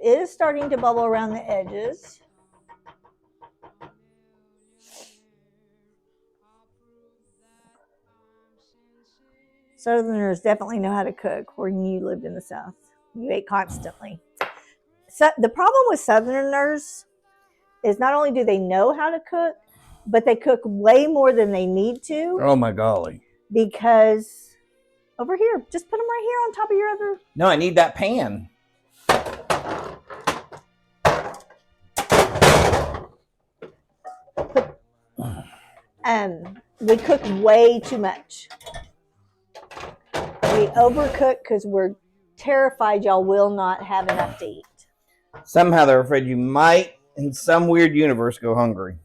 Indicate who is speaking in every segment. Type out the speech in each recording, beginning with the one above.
Speaker 1: is starting to bubble around the edges. Southerners definitely know how to cook when you lived in the South. You ate constantly. So the problem with Southerners is not only do they know how to cook, but they cook way more than they need to.
Speaker 2: Oh my golly.
Speaker 1: Because over here, just put them right here on top of your other.
Speaker 2: No, I need that pan.
Speaker 1: We cook way too much. We overcook because we're terrified y'all will not have enough to eat.
Speaker 2: Somehow they're afraid you might, in some weird universe, go hungry.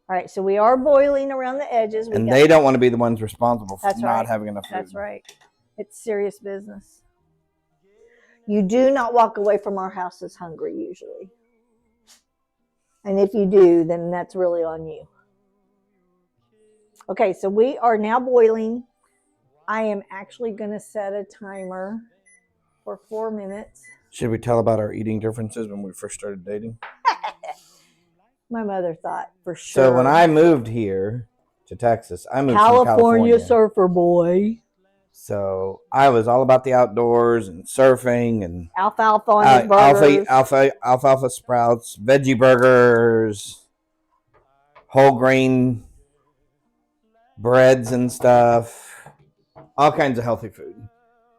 Speaker 1: All right, so we are boiling around the edges.
Speaker 2: And they don't want to be the ones responsible for not having enough food.
Speaker 1: That's right. It's serious business. You do not walk away from our houses hungry usually. And if you do, then that's really on you. Okay, so we are now boiling. I am actually going to set a timer for 4 minutes.
Speaker 2: Should we tell about our eating differences when we first started dating?
Speaker 1: My mother thought for sure.
Speaker 2: So when I moved here to Texas, I moved
Speaker 1: California,
Speaker 2: from California.
Speaker 1: Surfer boy.
Speaker 2: So I was all about the outdoors and surfing and
Speaker 1: alfalfa on his burgers.
Speaker 2: Alfalfa sprouts, veggie burgers, whole grain breads and stuff, all kinds of healthy food.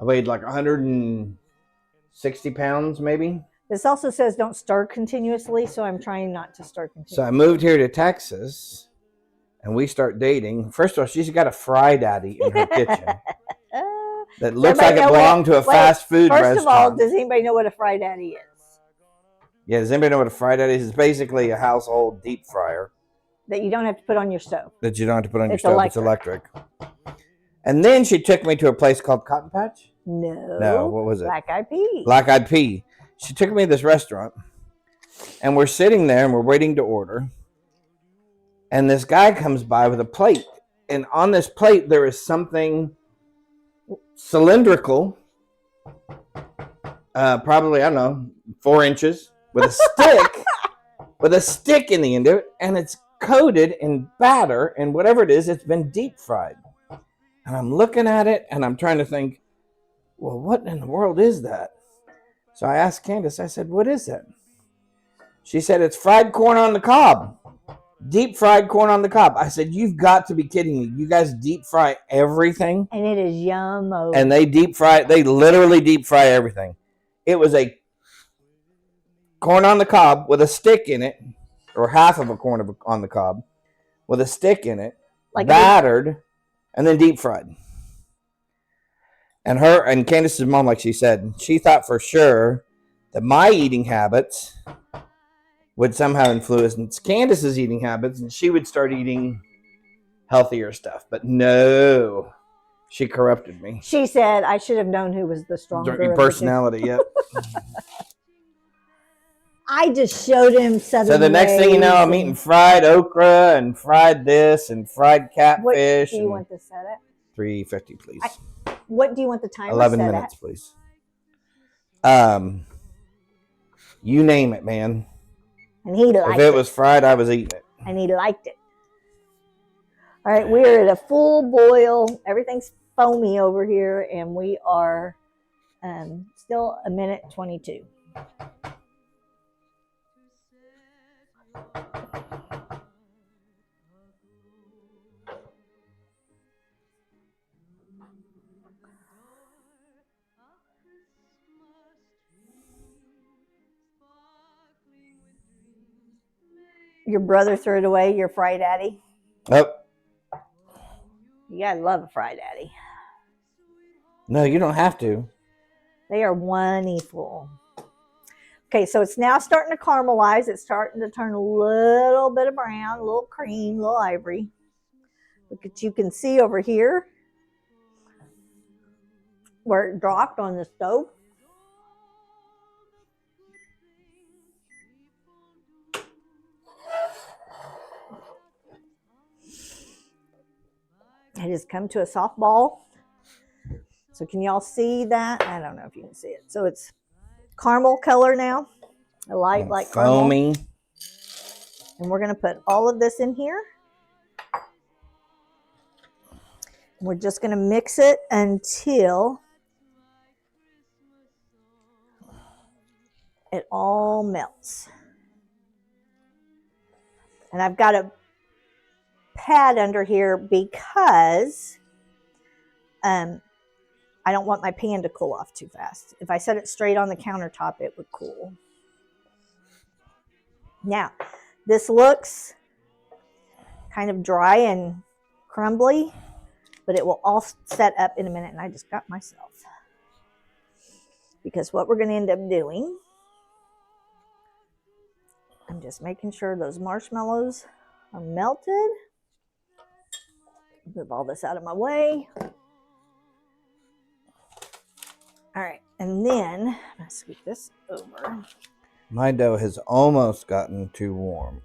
Speaker 2: I weighed like 160 pounds maybe.
Speaker 1: This also says don't stir continuously, so I'm trying not to stir continuously.
Speaker 2: So I moved here to Texas and we start dating. First of all, she's got a Fry Daddy in her kitchen. That looks like it belonged to a fast food restaurant.
Speaker 1: First of all, does anybody know what a Fry Daddy is?
Speaker 2: Yeah, does anybody know what a Fry Daddy is? It's basically a household deep fryer.
Speaker 1: That you don't have to put on your stove.
Speaker 2: That you don't have to put on your stove. It's electric. And then she took me to a place called Cotton Patch.
Speaker 1: No,
Speaker 2: what was it?
Speaker 1: Black Eyed Peas.
Speaker 2: Black Eyed Peas. She took me to this restaurant. And we're sitting there and we're waiting to order. And this guy comes by with a plate. And on this plate there is something cylindrical, probably, I don't know, 4 inches, with a stick, with a stick in the end of it, and it's coated in batter, and whatever it is, it's been deep fried. And I'm looking at it, and I'm trying to think, well, what in the world is that? So I asked Candace, I said, what is that? She said, it's fried corn on the cob. Deep fried corn on the cob. I said, you've got to be kidding me. You guys deep fry everything?
Speaker 1: And it is yum.
Speaker 2: And they literally deep fry everything. It was a corn on the cob with a stick in it, or half of a corn on the cob with a stick in it, like battered, and then deep fried. And her and Candace's mom, like she said, she thought for sure that my eating habits would somehow influence Candace's eating habits, and she would start eating healthier stuff. But no, she corrupted me.
Speaker 1: She said, I should have known who was the stronger
Speaker 2: personality. Yep.
Speaker 1: I just showed him Southern
Speaker 2: So the next thing you know, I'm eating fried okra and fried this and fried catfish.
Speaker 1: What do you want to set it?
Speaker 2: 350, please.
Speaker 1: What do you want the timer
Speaker 2: 11
Speaker 1: set
Speaker 2: minutes,
Speaker 1: at?
Speaker 2: please. You name it, man.
Speaker 1: And he liked it.
Speaker 2: If it was fried, I was eating it.
Speaker 1: And he liked it. All right, we're at a full boil. Everything's foamy over here, and we are still 1:22. Your brother threw it away, your Fry Daddy?
Speaker 2: Oh.
Speaker 1: You gotta love a Fry Daddy.
Speaker 2: No, you don't have to.
Speaker 1: They are wonderful. Okay, so it's now starting to caramelize. It's starting to turn a little bit of brown, a little cream, a little ivory. Look at, you can see over here where it dropped on the stove. It has come to a soft ball. So can y'all see that? I don't know if you can see it. So it's caramel color now, a light
Speaker 2: And
Speaker 1: like caramel.
Speaker 2: foamy.
Speaker 1: And we're going to put all of this in here. We're just going to mix it until it all melts. And I've got a pad under here because I don't want my pan to cool off too fast. If I set it straight on the countertop, it would cool. Now, this looks kind of dry and crumbly, but it will all set up in a minute. And I just got myself. Because what we're going to end up doing, I'm just making sure those marshmallows are melted. Move all this out of my way. All right, and then I'm going to scoop this over.
Speaker 2: My dough has almost gotten too warm.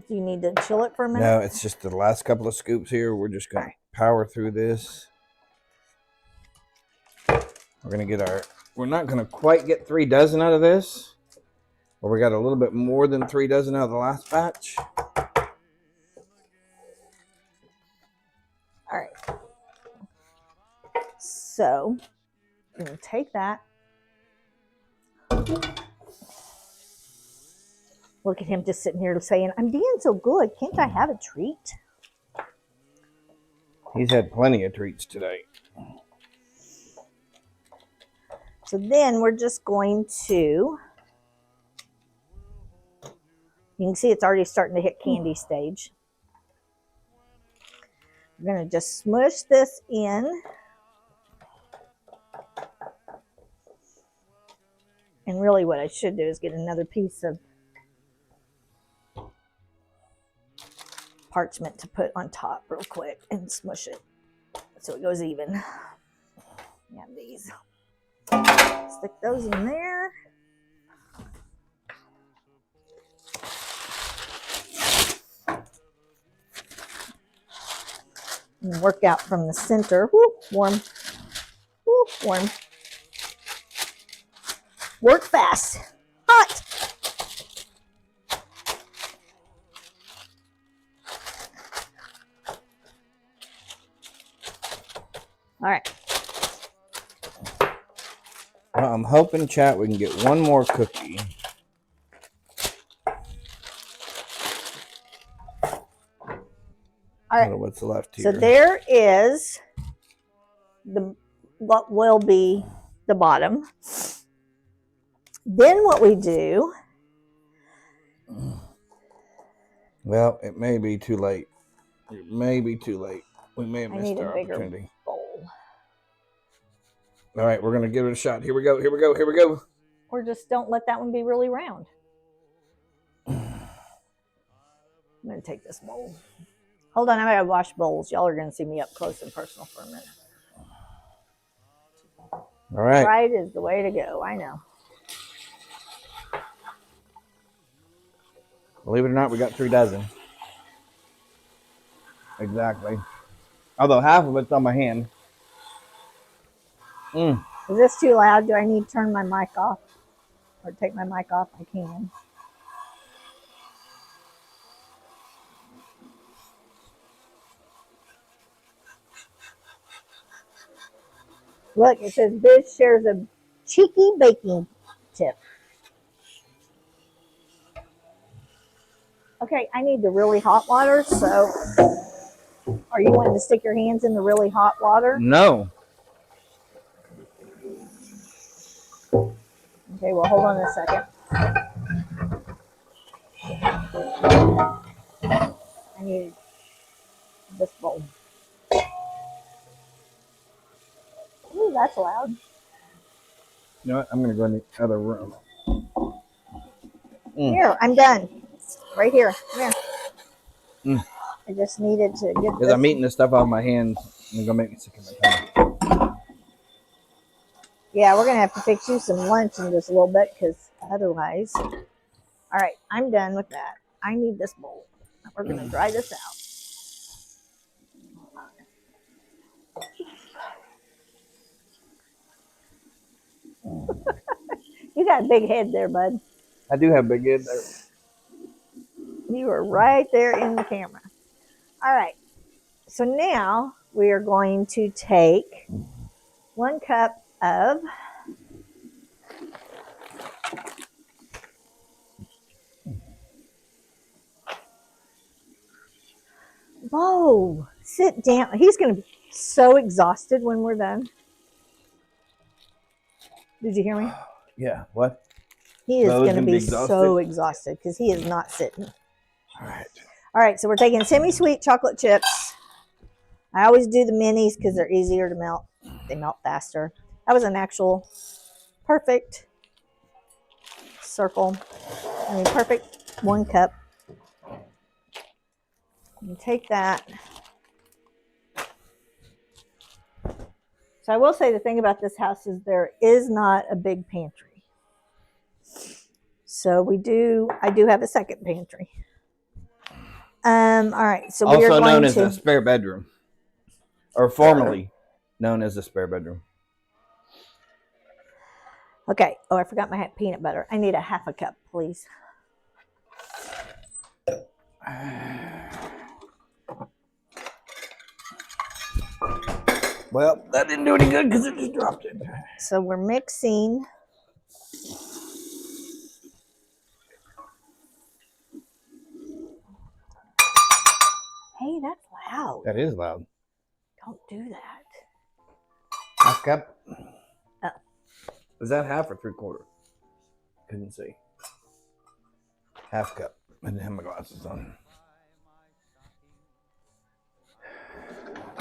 Speaker 1: Do you need to chill it for a minute?
Speaker 2: No, it's just the last couple of scoops here. We're just going to power through this. We're going to get we're not going to quite get 3 dozen out of this. But we got a little bit more than 3 dozen out of the last batch.
Speaker 1: All right. So I'm going to take that. Look at him just sitting here saying, I'm being so good. Can't I have a treat?
Speaker 2: He's had plenty of treats today.
Speaker 1: So then we're just going to, you can see it's already starting to hit candy stage. We're going to just smush this in. And really what I should do is get another piece of parchment to put on top real quick and smush it so it goes even. Yeah, these. Stick those in there. And work out from the center. Woo, warm. Woo, warm. Work fast. Hot. All right.
Speaker 2: Well, I'm hoping, chat, we can get one more cookie.
Speaker 1: All right.
Speaker 2: I don't know what's left here.
Speaker 1: So there is what will be the bottom. Then what we do.
Speaker 2: Well, it may be too late. It may be too late. We may have
Speaker 1: I
Speaker 2: missed
Speaker 1: need a
Speaker 2: our
Speaker 1: bigger
Speaker 2: opportunity.
Speaker 1: bowl.
Speaker 2: All right, we're going to give it a shot. Here we go. Here we go. Here we go.
Speaker 1: Or just don't let that one be really round. I'm going to take this bowl. Hold on, I gotta wash bowls. Y'all are going to see me up close and personal for a minute.
Speaker 2: All right.
Speaker 1: Right is the way to go. I know.
Speaker 2: Believe it or not, we got 3 dozen. Exactly. Although half of it's on my hand.
Speaker 1: Is this too loud? Do I need to turn my mic off? Or take my mic off? I can. Look, it says Biz shares a cheeky baking tip. Okay, I need the really hot water, so are you wanting to stick your hands in the really hot water?
Speaker 2: No.
Speaker 1: Okay, well, hold on a second. I need this bowl. Ooh, that's loud.
Speaker 2: You know what? I'm going to go in the other room.
Speaker 1: Here, I'm done. Right here. Come here. I just needed to get
Speaker 2: Because I'm eating this stuff off my hands. I'm going to make me sick of my tongue.
Speaker 1: Yeah, we're going to have to fix you some lunch in just a little bit because otherwise. All right, I'm done with that. I need this bowl. We're going to dry this out. You got a big head there, bud.
Speaker 2: I do have big head there.
Speaker 1: You are right there in the camera. All right. So now we are going to take 1 cup of Bo, sit down. He's going to be so exhausted when we're done. Did you hear me?
Speaker 2: Yeah, what?
Speaker 1: He is
Speaker 2: Bo's
Speaker 1: going to
Speaker 2: gonna
Speaker 1: be
Speaker 2: be exhausted?
Speaker 1: so exhausted because he is not sitting.
Speaker 2: All right.
Speaker 1: All right, so we're taking semi-sweet chocolate chips. I always do the minis because they're easier to melt. They melt faster. That was an actual perfect circle. I mean, perfect 1 cup. And take that. So I will say the thing about this house is there is not a big pantry. So I do have a second pantry. All right, so we are
Speaker 2: Also
Speaker 1: going
Speaker 2: known as
Speaker 1: to
Speaker 2: a spare bedroom, or formerly known as a spare bedroom.
Speaker 1: Okay. Oh, I forgot my peanut butter. I need a 1/2 cup, please.
Speaker 2: Well, that didn't do any good because it just dropped it.
Speaker 1: So we're mixing. Hey, that's loud.
Speaker 2: That is loud.
Speaker 1: Don't do that.
Speaker 2: 1/2 cup.
Speaker 1: Oh.
Speaker 2: Is that 1/2 or 3/4? Couldn't see. 1/2 cup. I didn't have my glasses on.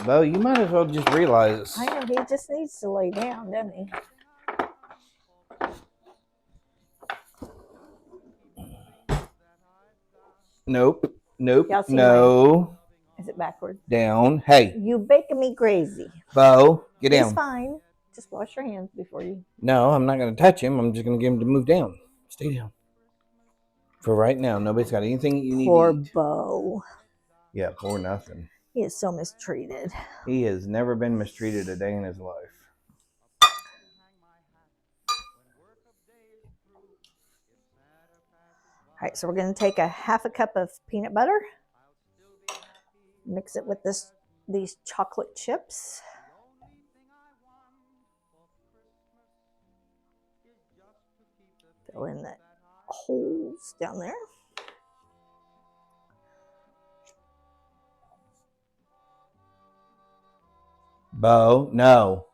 Speaker 2: Bo, you might as well just realize.
Speaker 1: I know, he just needs to lay down, doesn't he?
Speaker 2: Nope. Nope.
Speaker 1: Y'all see
Speaker 2: No.
Speaker 1: Is it backwards?
Speaker 2: Down. Hey,
Speaker 1: You making me crazy.
Speaker 2: Bo, get
Speaker 1: He's
Speaker 2: down.
Speaker 1: fine. Just wash your hands before you.
Speaker 2: No, I'm not going to touch him. I'm just going to get him to move down. Stay down. For right now, nobody's got anything you need
Speaker 1: Poor
Speaker 2: to eat.
Speaker 1: Bo.
Speaker 2: Yeah, poor nothing.
Speaker 1: He is so mistreated.
Speaker 2: He has never been mistreated a day in his life.
Speaker 1: All right, so we're going to take a 1/2 cup of peanut butter. Mix it with these chocolate chips. Fill in the holes down there.
Speaker 2: Bo, no.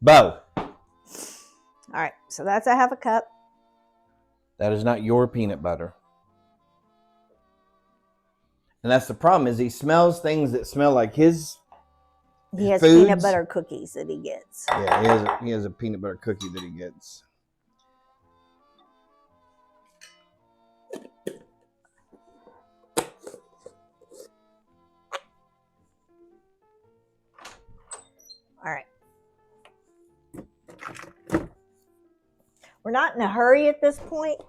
Speaker 2: Bo.
Speaker 1: All right, so that's a 1/2 cup.
Speaker 2: That is not your peanut butter. And that's the problem, is he smells things that smell like his
Speaker 1: He has
Speaker 2: foods.
Speaker 1: peanut butter cookies that he gets.
Speaker 2: Yeah, he has a peanut butter cookie that he gets.
Speaker 1: All right. We're not in a hurry at this point,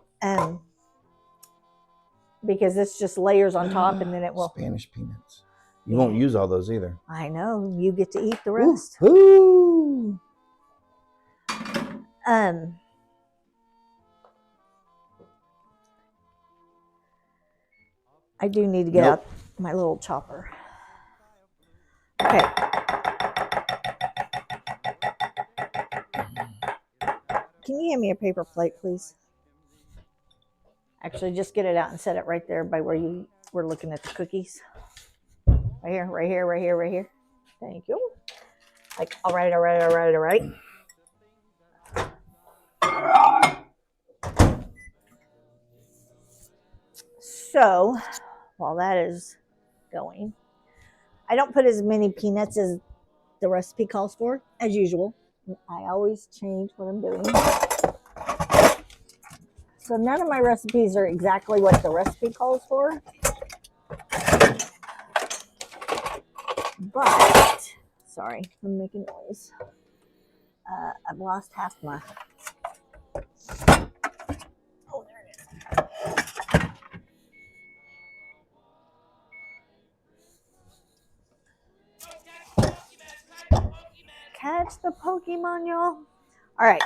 Speaker 1: because it's just layers on top, and then it will.
Speaker 2: Spanish peanuts. You won't use all those either.
Speaker 1: I know. You get to eat the rest.
Speaker 2: Ooh.
Speaker 1: I do need to get out my little chopper. Okay. Can you hand me a paper plate, please? Actually, just get it out and set it right there by where you were looking at the cookies. Right here, right here, right here, right here. Thank you. Like, all right, all right, all right, all right. So, while that is going, I don't put as many peanuts as the recipe calls for, as usual. I always change what I'm doing. So none of my recipes are exactly what the recipe calls for. But, sorry, I'm making noise. I've lost half my... Oh, there it is. Catch the Pokemon, y'all. All right,